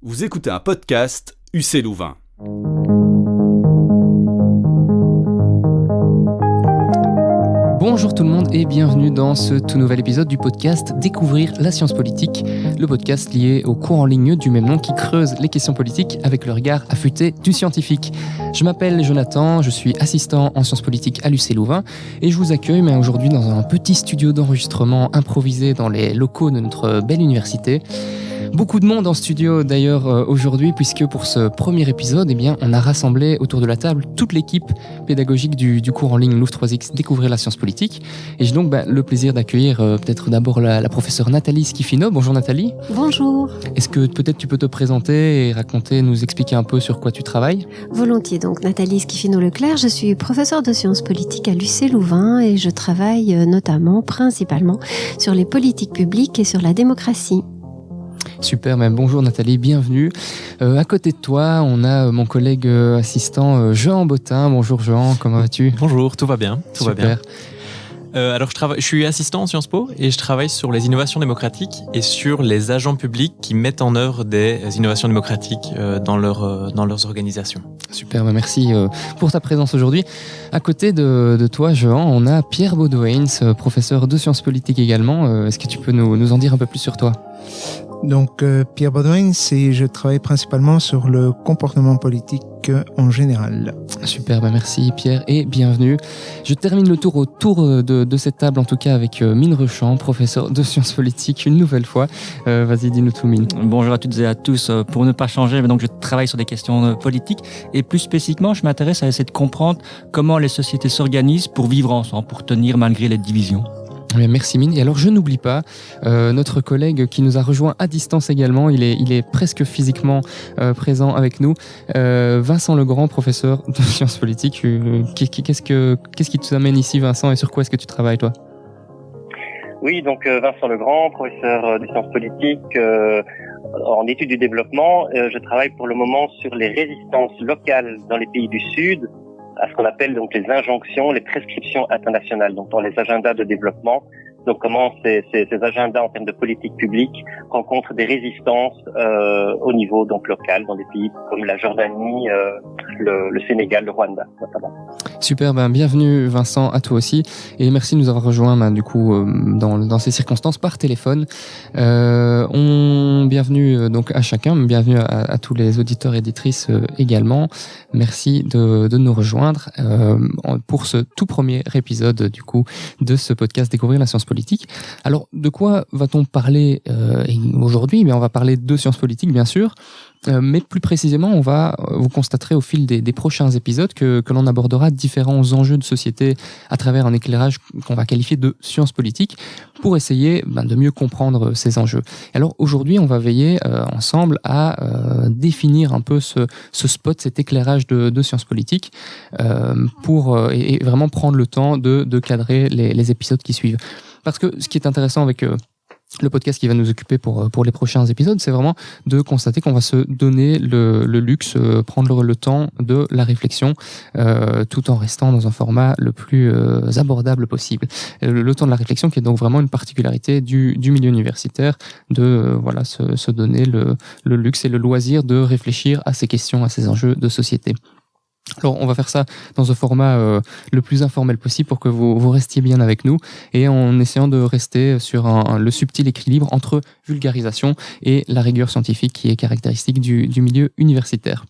Vous écoutez un podcast UC Louvain. Bonjour tout le monde et bienvenue dans ce tout nouvel épisode du podcast Découvrir la science politique, le podcast lié au cours en ligne du même nom qui creuse les questions politiques avec le regard affûté du scientifique. Je m'appelle Jonathan, je suis assistant en sciences politiques à l'UC Louvain et je vous accueille aujourd'hui dans un petit studio d'enregistrement improvisé dans les locaux de notre belle université. Beaucoup de monde en studio d'ailleurs aujourd'hui puisque pour ce premier épisode, on a rassemblé autour de la table toute l'équipe pédagogique du cours en ligne Louv 3X Découvrir la science politique. Et j'ai donc le plaisir d'accueillir peut-être d'abord la professeure Nathalie Schifino. Bonjour Nathalie. Bonjour. Est-ce que peut-être tu peux te présenter et raconter, nous expliquer un peu sur quoi tu travailles ? Volontiers, donc Nathalie Schifino-Leclerc, je suis professeure de sciences politiques à l'UC Louvain et je travaille principalement sur les politiques publiques et sur la démocratie. Super, bonjour Nathalie, bienvenue. À côté de toi, on a mon collègue assistant Jean Bottin. Bonjour Jean, comment vas-tu ? Bonjour, tout va bien. Super. Va bien. Alors je suis assistant en Sciences Po et je travaille sur les innovations démocratiques et sur les agents publics qui mettent en œuvre des innovations démocratiques dans leurs organisations. Super, merci pour ta présence aujourd'hui. À côté de toi, Jean, on a Pierre Baudouins, professeur de sciences politiques également. Est-ce que tu peux nous en dire un peu plus sur toi ? Donc, Pierre Baudouin, et je travaille principalement sur le comportement politique en général. Super, merci Pierre et bienvenue. Je termine le tour autour de cette table, en tout cas avec Mine Rechamp, professeur de sciences politiques, une nouvelle fois. Vas-y, dis-nous tout, Mine. Bonjour à toutes et à tous. Pour ne pas changer, donc je travaille sur des questions politiques et plus spécifiquement, je m'intéresse à essayer de comprendre comment les sociétés s'organisent pour vivre ensemble, pour tenir malgré les divisions. Merci Mine. Et alors je n'oublie pas notre collègue qui nous a rejoint à distance également, il est presque physiquement présent avec nous, Vincent Legrand, professeur de sciences politiques. Qu'est-ce qui te amène ici Vincent et sur quoi est-ce que tu travailles toi ? Oui, donc Vincent Legrand, professeur de sciences politiques en études du développement. Je travaille pour le moment sur les résistances locales dans les pays du Sud, à ce qu'on appelle donc les injonctions, les prescriptions internationales, donc dans les agendas de développement. Donc comment ces agendas en termes de politique publique rencontrent des résistances au niveau donc local dans des pays comme la Jordanie, le Sénégal, le Rwanda notamment. Super, bienvenue Vincent, à toi aussi et merci de nous avoir rejoints dans ces circonstances par téléphone. Bienvenue donc à chacun, bienvenue à tous les auditeurs et éditrices également. Merci de nous rejoindre pour ce tout premier épisode du coup de ce podcast Découvrir la science politique. Alors, de quoi va-t-on parler aujourd'hui ? On va parler de sciences politiques, bien sûr, mais plus précisément, vous constaterez au fil des prochains épisodes que l'on abordera différents enjeux de société à travers un éclairage qu'on va qualifier de sciences politiques pour essayer de mieux comprendre ces enjeux. Alors, aujourd'hui, on va veiller ensemble à définir un peu ce spot, cet éclairage de sciences politiques et vraiment prendre le temps de cadrer les épisodes qui suivent. Parce que ce qui est intéressant avec le podcast qui va nous occuper pour les prochains épisodes, c'est vraiment de constater qu'on va se donner le luxe, prendre le temps de la réflexion, tout en restant dans un format le plus abordable possible. Le temps de la réflexion qui est donc vraiment une particularité du milieu universitaire, de se donner le luxe et le loisir de réfléchir à ces questions, à ces enjeux de société. Alors, on va faire ça dans un format le plus informel possible pour que vous restiez bien avec nous et en essayant de rester sur le subtil équilibre entre vulgarisation et la rigueur scientifique qui est caractéristique du milieu universitaire.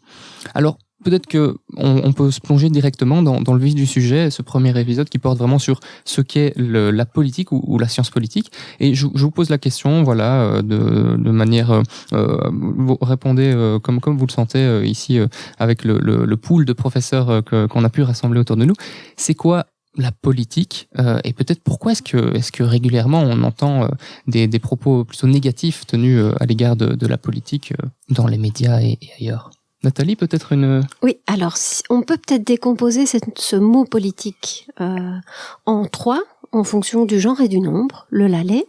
Alors, peut-être qu'on peut se plonger directement dans le vif du sujet, ce premier épisode qui porte vraiment sur ce qu'est la politique ou la science politique. Et je vous pose la question, de manière, vous répondez comme vous le sentez ici avec le pool de professeurs qu'on a pu rassembler autour de nous. C'est quoi la politique et peut-être pourquoi est-ce que régulièrement on entend des propos plutôt négatifs tenus à l'égard de la politique dans les médias et ailleurs ? Nathalie, peut-être une... Oui, alors on peut peut-être décomposer ce mot politique en trois, en fonction du genre et du nombre, le lalet.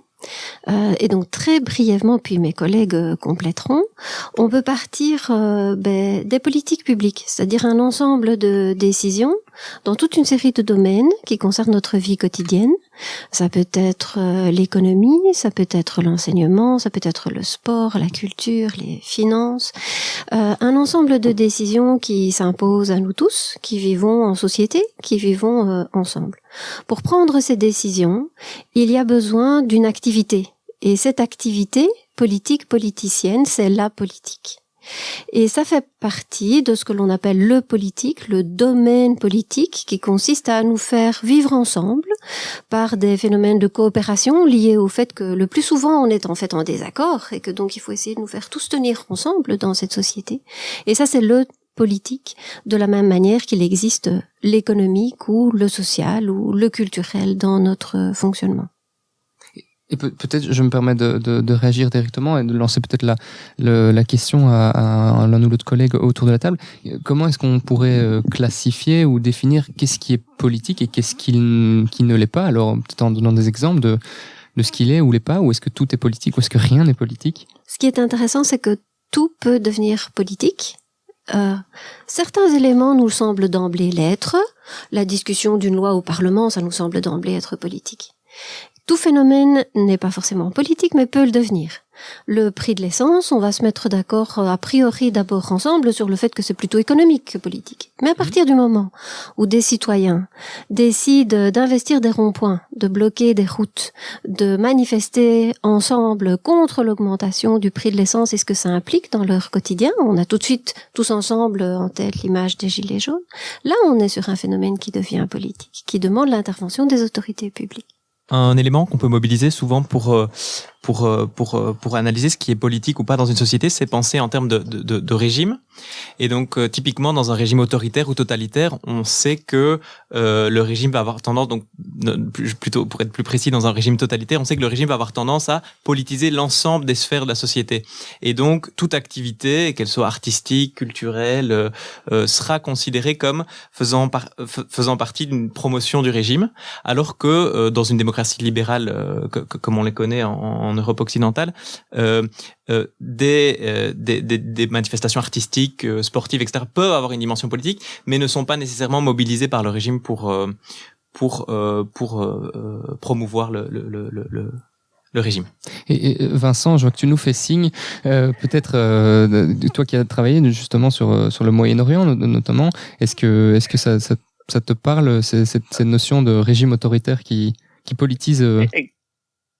Et donc très brièvement, puis mes collègues compléteront, on peut partir des politiques publiques, c'est-à-dire un ensemble de décisions dans toute une série de domaines qui concernent notre vie quotidienne. Ça peut être l'économie, ça peut être l'enseignement, ça peut être le sport, la culture, les finances. Un ensemble de décisions qui s'imposent à nous tous, qui vivons en société, qui vivons ensemble. Pour prendre ces décisions, il y a besoin d'une activité. Et cette activité politique, politicienne, c'est la politique. Et ça fait partie de ce que l'on appelle le politique, le domaine politique, qui consiste à nous faire vivre ensemble par des phénomènes de coopération liés au fait que le plus souvent on est en fait en désaccord et que donc il faut essayer de nous faire tous tenir ensemble dans cette société. Et ça, c'est le politique, de la même manière qu'il existe l'économique ou le social ou le culturel dans notre fonctionnement. Et peut-être, je me permets de réagir directement et de lancer peut-être la question à l'un ou l'autre collègue autour de la table. Comment est-ce qu'on pourrait classifier ou définir qu'est-ce qui est politique et qu'est-ce qui ne l'est pas? Alors, peut-être en donnant des exemples de ce qu'il est ou l'est pas, ou est-ce que tout est politique, ou est-ce que rien n'est politique? Ce qui est intéressant, c'est que tout peut devenir politique. Certains éléments nous semblent d'emblée l'être. La discussion d'une loi au Parlement, ça nous semble d'emblée être politique. Tout phénomène n'est pas forcément politique, mais peut le devenir. Le prix de l'essence, on va se mettre d'accord a priori d'abord ensemble sur le fait que c'est plutôt économique que politique. Mais à partir du moment où des citoyens décident d'investir des ronds-points, de bloquer des routes, de manifester ensemble contre l'augmentation du prix de l'essence et ce que ça implique dans leur quotidien, on a tout de suite tous ensemble en tête l'image des gilets jaunes. Là, on est sur un phénomène qui devient politique, qui demande l'intervention des autorités publiques. Un élément qu'on peut mobiliser souvent pour analyser ce qui est politique ou pas dans une société, c'est penser en termes de régime. Et donc, typiquement, dans un régime autoritaire ou totalitaire, on sait que le régime va avoir tendance, donc plutôt pour être plus précis, dans un régime totalitaire, on sait que le régime va avoir tendance à politiser l'ensemble des sphères de la société. Et donc, toute activité, qu'elle soit artistique, culturelle, sera considérée comme faisant partie d'une promotion du régime, alors que dans une démocratie libérale, comme on les connaît en Europe occidentale, des manifestations artistiques, sportives, etc. peuvent avoir une dimension politique, mais ne sont pas nécessairement mobilisées par le régime pour promouvoir le régime. Et Vincent, je vois que tu nous fais signe. Peut-être toi qui as travaillé justement sur le Moyen-Orient notamment, est-ce que ça te parle cette notion de régime autoritaire qui politise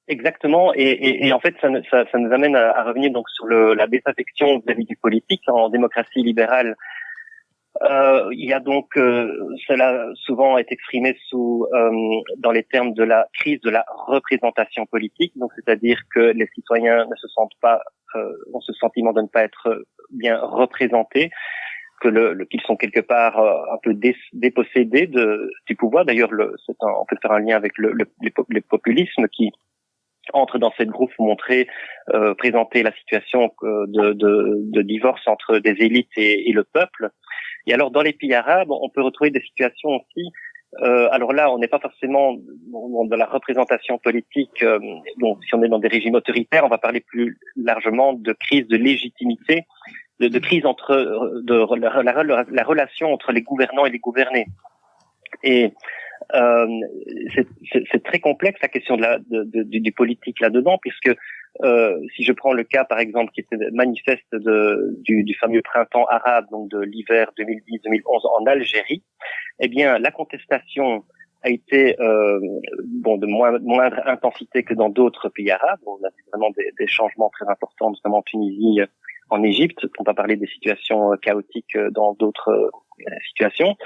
Exactement, et en fait ça nous amène à revenir donc sur la désaffection vis-à-vis du politique en démocratie libérale. Il y a donc cela souvent est exprimé dans les termes de la crise de la représentation politique, donc c'est-à-dire que les citoyens ne se sentent pas ont ce sentiment de ne pas être bien représentés, qu'ils sont quelque part un peu dépossédés du pouvoir. D'ailleurs, on peut faire un lien avec les populismes qui entre dans cette groupe présenter la situation de divorce entre des élites et le peuple. Et alors, dans les pays arabes, on peut retrouver des situations aussi. Alors là, on n'est pas forcément dans la représentation politique. Donc, si on est dans des régimes autoritaires, on va parler plus largement de crise de légitimité, de crise la relation entre les gouvernants et les gouvernés. Et c'est très complexe la question du politique là-dedans, puisque si je prends le cas par exemple qui était manifeste du fameux printemps arabe, donc de l'hiver 2010-2011 en Algérie, eh bien la contestation a été de moindre intensité que dans d'autres pays arabes. On a vu vraiment des changements très importants, notamment en Tunisie, en Égypte, pour ne pas parler des situations chaotiques dans d'autres situations.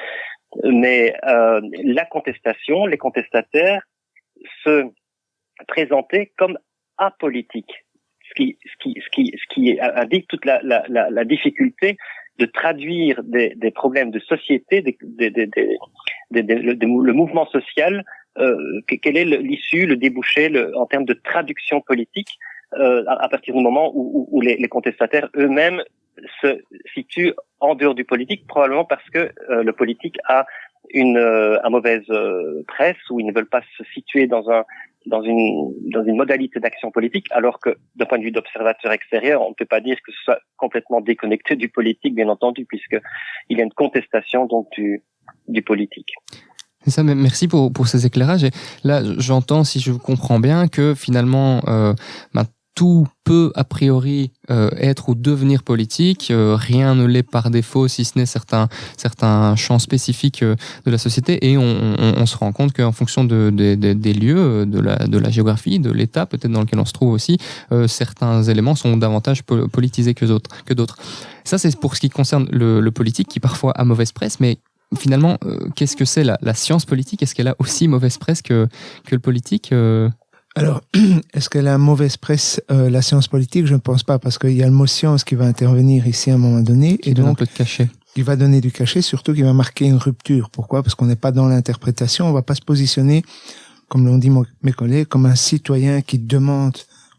Mais la contestation, les contestataires se présentaient comme apolitiques, ce qui indique toute la difficulté de traduire des problèmes de société, le mouvement social, quelle est l'issue, le débouché, en termes de traduction politique, à partir du moment où les contestataires eux-mêmes se situent en dehors du politique, probablement parce que le politique a une mauvaise presse, ou ils ne veulent pas se situer dans une modalité d'action politique, alors que d'un point de vue d'observateur extérieur, on ne peut pas dire que ce soit complètement déconnecté du politique, bien entendu, puisque il y a une contestation donc du politique. C'est ça, mais merci pour ces éclairages. Et là, j'entends, si je comprends bien, que finalement, tout peut a priori être ou devenir politique. Rien ne l'est par défaut, si ce n'est certains champs spécifiques de la société. Et on se rend compte qu'en fonction des lieux, de la géographie, de l'état peut-être dans lequel on se trouve aussi, certains éléments sont davantage politisés que d'autres. Ça, c'est pour ce qui concerne le politique, qui parfois a mauvaise presse, mais finalement, qu'est-ce que c'est la science politique? Est-ce qu'elle a aussi mauvaise presse que le politique Alors, est-ce qu'elle a mauvaise presse, la science politique? Je ne pense pas, parce qu'il y a le mot science qui va intervenir ici à un moment donné, et donc un peu de cachet. Il va donner du cachet, surtout qu'il va marquer une rupture. Pourquoi? Parce qu'on n'est pas dans l'interprétation, on va pas se positionner, comme l'ont dit mes collègues, comme un citoyen qui demande,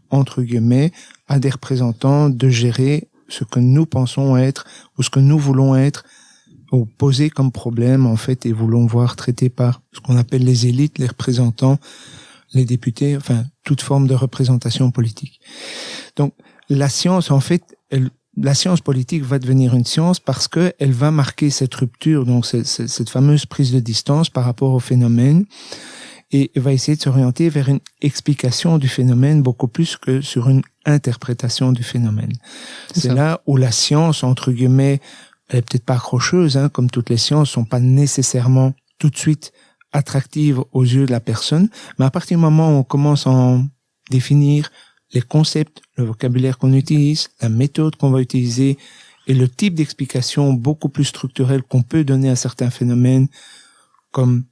entre guillemets, à des représentants de gérer ce que nous pensons être, ou ce que nous voulons être, ou poser comme problème, en fait, et voulons voir traité par ce qu'on appelle les élites, les représentants, les députés, enfin, toute forme de représentation politique. Donc, la science, en fait, la science politique va devenir une science parce que elle va marquer cette rupture, donc cette fameuse prise de distance par rapport au phénomène, et va essayer de s'orienter vers une explication du phénomène beaucoup plus que sur une interprétation du phénomène. C'est là où la science, entre guillemets, elle est peut-être pas accrocheuse, hein, comme toutes les sciences sont pas nécessairement tout de suite attractives aux yeux de la personne, mais à partir du moment où on commence à en définir les concepts, le vocabulaire qu'on utilise, la méthode qu'on va utiliser et le type d'explication beaucoup plus structurelle qu'on peut donner à certains phénomènes, comme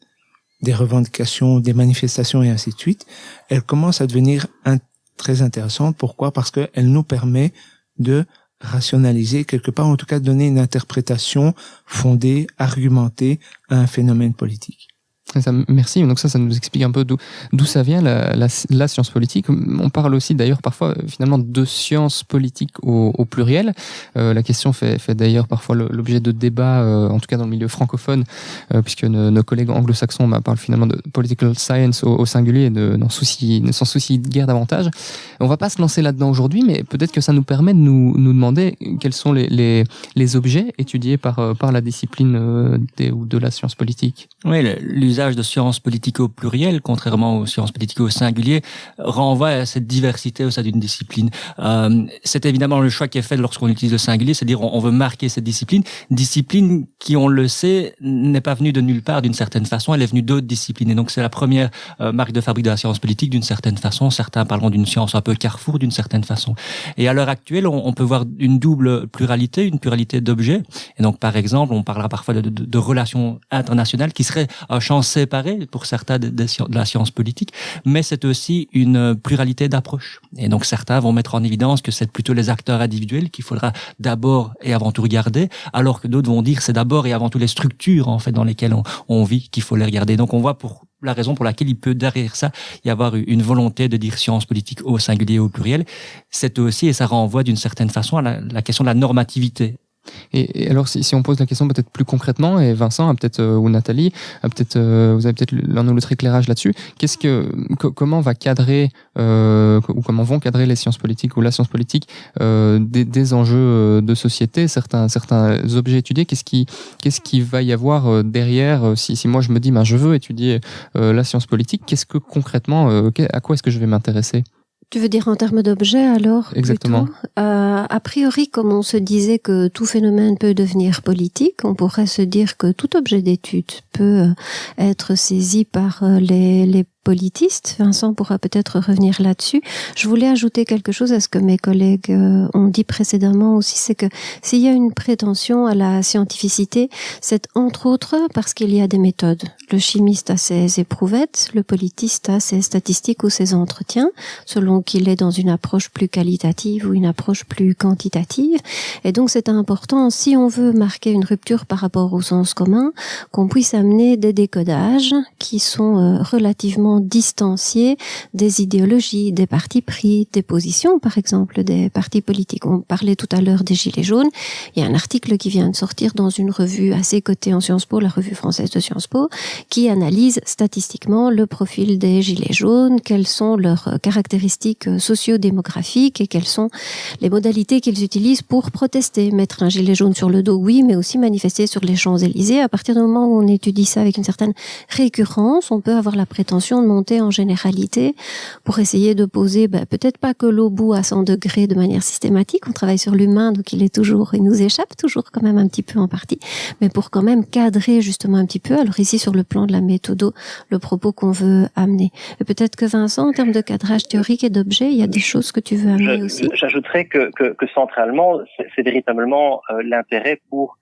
des revendications, des manifestations et ainsi de suite, elle commence à devenir très intéressante. Pourquoi? Parce qu'elle nous permet de rationaliser, quelque part, en tout cas, donner une interprétation fondée, argumentée à un phénomène politique. Ça, merci. Donc ça nous explique un peu d'où ça vient, la science politique. On parle aussi d'ailleurs parfois finalement de science politique au pluriel. La question fait d'ailleurs parfois l'objet de débats, en tout cas dans le milieu francophone, puisque nos collègues anglo-saxons parlent finalement de political science au singulier et ne s'en soucient guère davantage. On va pas se lancer là-dedans aujourd'hui, mais peut-être que ça nous permet de nous demander quels sont les objets étudiés par la discipline de la science politique. Oui, l'usage de sciences politiques au pluriel, contrairement aux sciences politiques au singulier, renvoie à cette diversité au sein d'une discipline. C'est évidemment le choix qui est fait lorsqu'on utilise le singulier, c'est-à-dire on veut marquer cette discipline qui, on le sait, n'est pas venue de nulle part d'une certaine façon, elle est venue d'autres disciplines. Et donc c'est la première marque de fabrique de la science politique d'une certaine façon. Certains parleront d'une science un peu carrefour d'une certaine façon. Et à l'heure actuelle, on peut voir une double pluralité, une pluralité d'objets. Et donc par exemple, on parlera parfois de relations internationales qui seraient un champ séparé pour certains de la science politique, mais c'est aussi une pluralité d'approches. Et donc certains vont mettre en évidence que c'est plutôt les acteurs individuels qu'il faudra d'abord et avant tout regarder, alors que d'autres vont dire que c'est d'abord et avant tout les structures en fait dans lesquelles on vit qu'il faut les regarder. Donc on voit pour la raison pour laquelle il peut derrière ça y avoir une volonté de dire science politique au singulier et au pluriel. C'est aussi, et ça renvoie d'une certaine façon à la question de la normativité. Et alors, si on pose la question peut-être plus concrètement, et Vincent, ou Nathalie, vous avez peut-être l'un ou l'autre éclairage là-dessus, comment va cadrer, ou comment vont cadrer les sciences politiques ou la science politique des enjeux de société, certains objets étudiés, qu'est-ce qui va y avoir derrière, si moi je me dis, je veux étudier la science politique, qu'est-ce que concrètement, à quoi est-ce que je vais m'intéresser? Tu veux dire en termes d'objets alors? Exactement. A priori, comme on se disait que tout phénomène peut devenir politique, on pourrait se dire que tout objet d'étude peut être saisi par les politistes. Vincent pourra peut-être revenir là-dessus. Je voulais ajouter quelque chose à ce que mes collègues ont dit précédemment aussi, c'est que s'il y a une prétention à la scientificité, c'est entre autres parce qu'il y a des méthodes. Le chimiste a ses éprouvettes, le politiste a ses statistiques ou ses entretiens, selon qu'il est dans une approche plus qualitative ou une approche plus quantitative. Et donc c'est important, si on veut marquer une rupture par rapport au sens commun, qu'on puisse amener des décodages qui sont relativement complètement distancié des idéologies, des partis pris, des positions, par exemple, des partis politiques. On parlait tout à l'heure des Gilets jaunes. Il y a un article qui vient de sortir dans une revue assez cotée en Sciences Po, la revue française de Sciences Po, qui analyse statistiquement le profil des Gilets jaunes, quelles sont leurs caractéristiques socio-démographiques et quelles sont les modalités qu'ils utilisent pour protester. Mettre un gilet jaune sur le dos, oui, mais aussi manifester sur les Champs-Élysées. À partir du moment où on étudie ça avec une certaine récurrence, on peut avoir la prétention de monter en généralité pour essayer de poser, peut-être pas que l'obus à 100 degrés de manière systématique, on travaille sur l'humain, donc il nous échappe toujours quand même un petit peu en partie, mais pour quand même cadrer justement un petit peu, alors ici sur le plan de la méthodo, le propos qu'on veut amener. Et peut-être que Vincent, en termes de cadrage théorique et d'objet, il y a des choses que tu veux amener aussi. J'ajouterais que centralement, c'est véritablement l'intérêt pour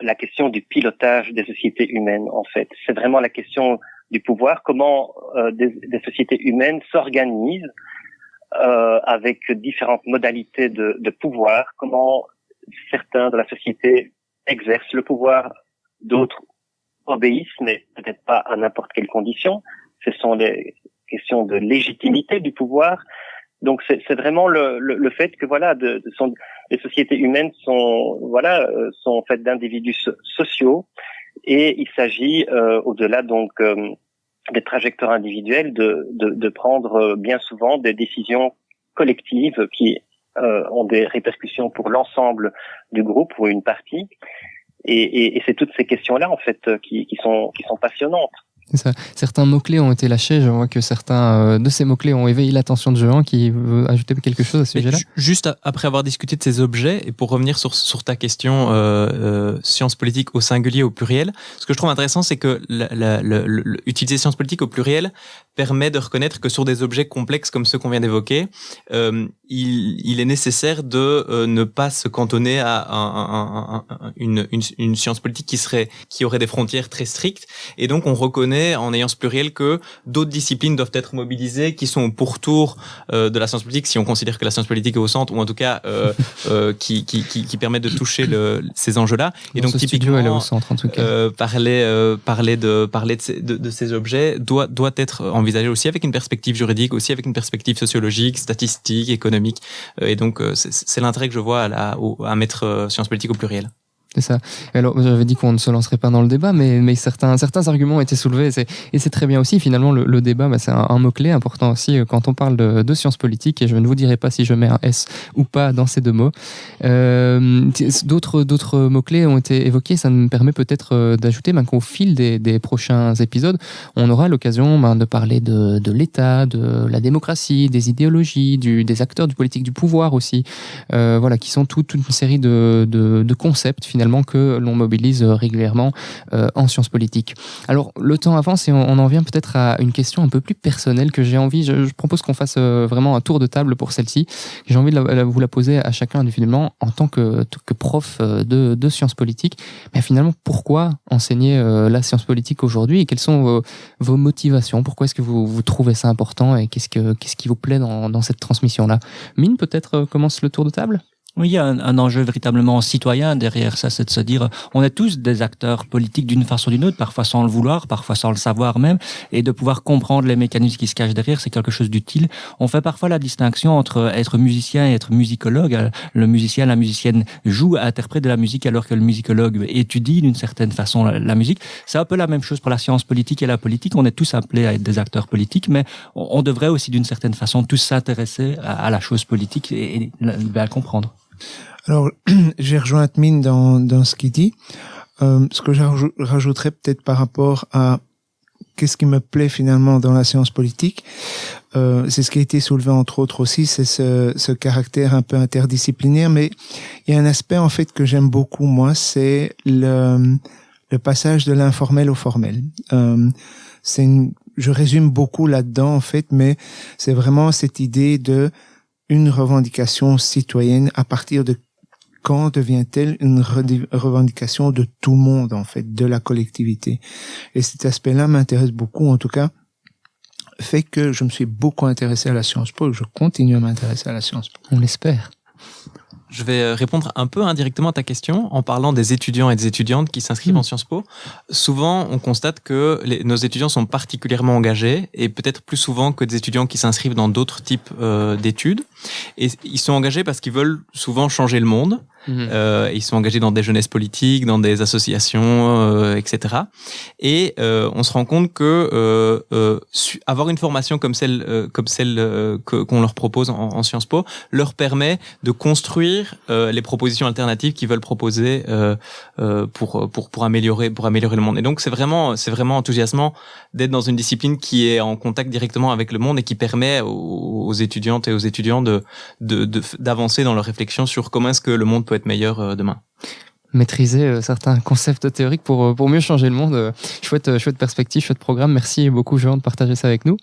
la question du pilotage des sociétés humaines, en fait. C'est vraiment la question du pouvoir, comment des sociétés humaines s'organisent avec différentes modalités de pouvoir, comment certains de la société exercent le pouvoir, d'autres obéissent, mais peut-être pas à n'importe quelle condition. Ce sont les questions de légitimité du pouvoir. Donc c'est vraiment le fait que les sociétés humaines sont faites d'individus sociaux, et il s'agit au-delà donc des trajectoires individuelles de prendre bien souvent des décisions collectives qui ont des répercussions pour l'ensemble du groupe ou une partie, et c'est toutes ces questions-là en fait qui sont passionnantes. C'est ça. Certains mots-clés ont été lâchés. Je vois que certains de ces mots-clés ont éveillé l'attention de Jehan, qui veut ajouter quelque chose à ce sujet-là. Juste après avoir discuté de ces objets, et pour revenir sur ta question sciences politiques au singulier, au pluriel, ce que je trouve intéressant, c'est que utiliser sciences politiques au pluriel permet de reconnaître que sur des objets complexes comme ceux qu'on vient d'évoquer, il est nécessaire de ne pas se cantonner à une science politique qui aurait des frontières très strictes, et donc on reconnaît en ayant ce pluriel que d'autres disciplines doivent être mobilisées, qui sont au pourtour de la science politique, si on considère que la science politique est au centre, ou en tout cas qui permettent de toucher ces enjeux-là. Et donc typiquement, elle est au centre, en tout cas. parler de ces objets doit être envisagé aussi avec une perspective juridique, aussi avec une perspective sociologique, statistique, économique. Et donc c'est l'intérêt que je vois à mettre sciences politiques au pluriel. C'est ça. Alors, j'avais dit qu'on ne se lancerait pas dans le débat, mais certains arguments ont été soulevés, et c'est très bien aussi. Finalement, le débat, c'est un mot-clé important aussi quand on parle de sciences politiques, et je ne vous dirai pas si je mets un S ou pas dans ces deux mots. D'autres mots-clés ont été évoqués. Ça me permet peut-être d'ajouter qu'au fil des prochains épisodes, on aura l'occasion de parler de l'État, de la démocratie, des idéologies, des acteurs du politique, du pouvoir aussi, qui sont toute une série de concepts, finalement, que l'on mobilise régulièrement en sciences politiques. Alors, le temps avance et on en vient peut-être à une question un peu plus personnelle que j'ai envie, je propose qu'on fasse vraiment un tour de table pour celle-ci. J'ai envie de vous la poser à chacun individuellement en tant que prof de sciences politiques. Mais finalement, pourquoi enseigner la science politique aujourd'hui, et quelles sont vos motivations? Pourquoi est-ce que vous trouvez ça important, et qu'est-ce qui vous plaît dans cette transmission-là? Mine, peut-être commence le tour de table? Oui, il y a un enjeu véritablement citoyen derrière ça, c'est de se dire, on est tous des acteurs politiques d'une façon ou d'une autre, parfois sans le vouloir, parfois sans le savoir même, et de pouvoir comprendre les mécanismes qui se cachent derrière, c'est quelque chose d'utile. On fait parfois la distinction entre être musicien et être musicologue. Le musicien, la musicienne joue, interprète de la musique, alors que le musicologue étudie d'une certaine façon la musique. C'est un peu la même chose pour la science politique et la politique. On est tous appelés à être des acteurs politiques, mais on devrait aussi d'une certaine façon tous s'intéresser à la chose politique et la comprendre. Alors, j'ai rejoint Mine dans ce qu'il dit. Ce que je rajouterais peut-être par rapport à qu'est-ce qui me plaît finalement dans la science politique, c'est ce qui a été soulevé entre autres aussi, c'est ce caractère un peu interdisciplinaire, mais il y a un aspect en fait que j'aime beaucoup, moi, c'est le passage de l'informel au formel. Je résume beaucoup là-dedans en fait, mais c'est vraiment cette idée de une revendication citoyenne. À partir de quand devient-elle une revendication de tout le monde, en fait, de la collectivité? Et cet aspect-là m'intéresse beaucoup, en tout cas, fait que je me suis beaucoup intéressé à la Sciences Po, je continue à m'intéresser à la Sciences Po. On l'espère. je vais répondre un peu indirectement à ta question en parlant des étudiants et des étudiantes qui s'inscrivent en Sciences Po. Souvent, on constate que nos étudiants sont particulièrement engagés et peut-être plus souvent que des étudiants qui s'inscrivent dans d'autres types d'études. Et ils sont engagés parce qu'ils veulent souvent changer le monde. Ils sont engagés dans des jeunesses politiques, dans des associations, etc. Et on se rend compte que avoir une formation comme celle qu'on leur propose en Sciences Po leur permet de construire les propositions alternatives qu'ils veulent proposer pour améliorer le monde. Et donc c'est vraiment enthousiasmant d'être dans une discipline qui est en contact directement avec le monde et qui permet aux étudiantes et aux étudiants d'avancer dans leur réflexion sur comment est-ce que le monde peut être meilleur demain. Maîtriser certains concepts théoriques pour mieux changer le monde. Chouette perspective, chouette programme. Merci beaucoup, Jean, de partager ça avec nous.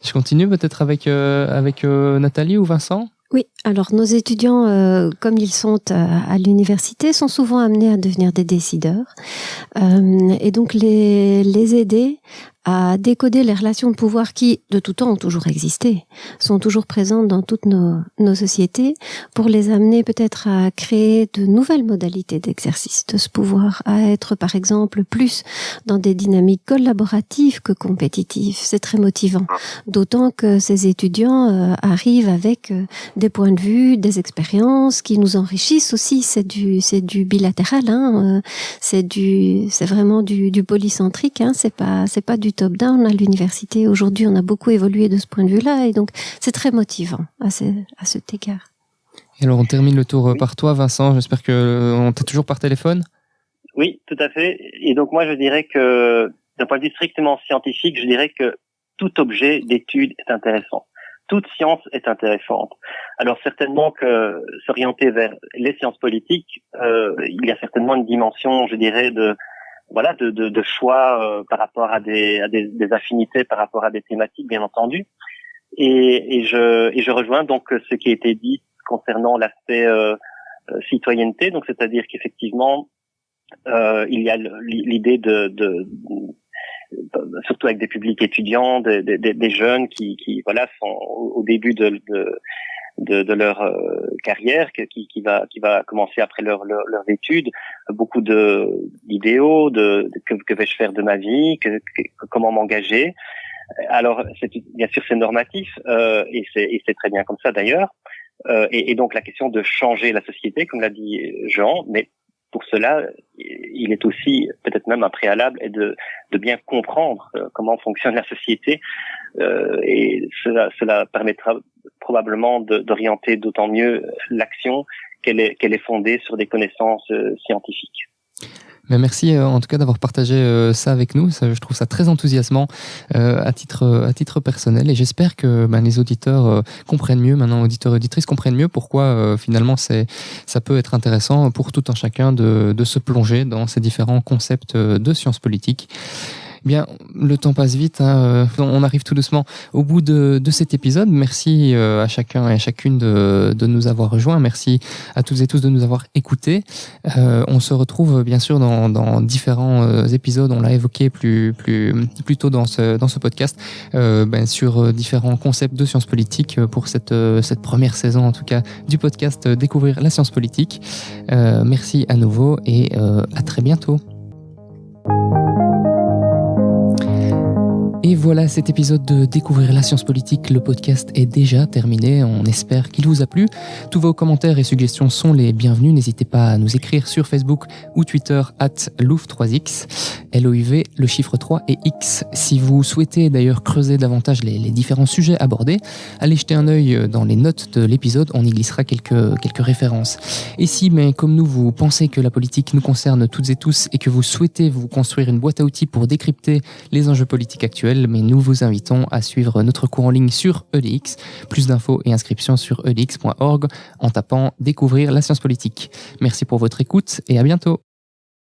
Je continue peut-être avec Nathalie ou Vincent. Oui, alors nos étudiants, comme ils sont à l'université, sont souvent amenés à devenir des décideurs. Et donc les aider à décoder les relations de pouvoir qui, de tout temps, ont toujours existé, sont toujours présentes dans toutes nos sociétés, pour les amener peut-être à créer de nouvelles modalités d'exercice de ce pouvoir, à être, par exemple, plus dans des dynamiques collaboratives que compétitives. C'est très motivant. D'autant que ces étudiants arrivent avec des points de vue, des expériences qui nous enrichissent aussi. C'est du bilatéral, hein. C'est vraiment du polycentrique, hein. C'est pas du top-down à l'université. Aujourd'hui, on a beaucoup évolué de ce point de vue-là, et donc c'est très motivant à cet égard. Et alors, on termine le tour par toi, Vincent. J'espère qu'on t'est toujours par téléphone. Oui, tout à fait. Et donc moi, je dirais que, d'un point de vue strictement scientifique, je dirais que tout objet d'étude est intéressant. Toute science est intéressante. Alors certainement que s'orienter vers les sciences politiques, il y a certainement une dimension, je dirais, de choix par rapport à des affinités, par rapport à des thématiques, bien entendu. Et je rejoins donc ce qui a été dit concernant l'aspect citoyenneté, donc c'est-à-dire qu'effectivement il y a l'idée de surtout avec des publics étudiants, des jeunes qui sont au début de leur carrière, qui va commencer après leurs études, beaucoup d'idéaux, que vais-je faire de ma vie, comment m'engager. Alors bien sûr c'est normatif, et c'est très bien comme ça d'ailleurs, et donc la question de changer la société, comme l'a dit Jean, mais pour cela, il est aussi peut-être même un préalable et de bien comprendre comment fonctionne la société, et cela permettra probablement d'orienter d'autant mieux l'action qu'elle est fondée sur des connaissances scientifiques. Mais merci en tout cas d'avoir partagé ça avec nous. Ça, je trouve ça très enthousiasmant à titre personnel, et j'espère que les auditeurs comprennent mieux, maintenant auditeurs et auditrices comprennent mieux pourquoi finalement ça peut être intéressant pour tout un chacun de se plonger dans ces différents concepts de sciences politiques. Bien, le temps passe vite, hein. On arrive tout doucement au bout de cet épisode. Merci à chacun et à chacune de nous avoir rejoints. Merci à toutes et tous de nous avoir écoutés. On se retrouve bien sûr dans différents épisodes. On l'a évoqué plus tôt dans ce podcast, sur différents concepts de sciences politiques pour cette première saison en tout cas du podcast Découvrir la science politique. Merci à nouveau et à très bientôt. Et voilà, cet épisode de Découvrir la science politique, le podcast est déjà terminé. On espère qu'il vous a plu. Tous vos commentaires et suggestions sont les bienvenus. N'hésitez pas à nous écrire sur Facebook ou Twitter @Louv3x, LOUV, le chiffre 3 et X. Si vous souhaitez d'ailleurs creuser davantage les différents sujets abordés, allez jeter un œil dans les notes de l'épisode. On y glissera quelques références. Et si, comme nous, vous pensez que la politique nous concerne toutes et tous et que vous souhaitez vous construire une boîte à outils pour décrypter les enjeux politiques actuels, mais nous vous invitons à suivre notre cours en ligne sur EDX. Plus d'infos et inscriptions sur edx.org en tapant Découvrir la science politique. Merci pour votre écoute et à bientôt.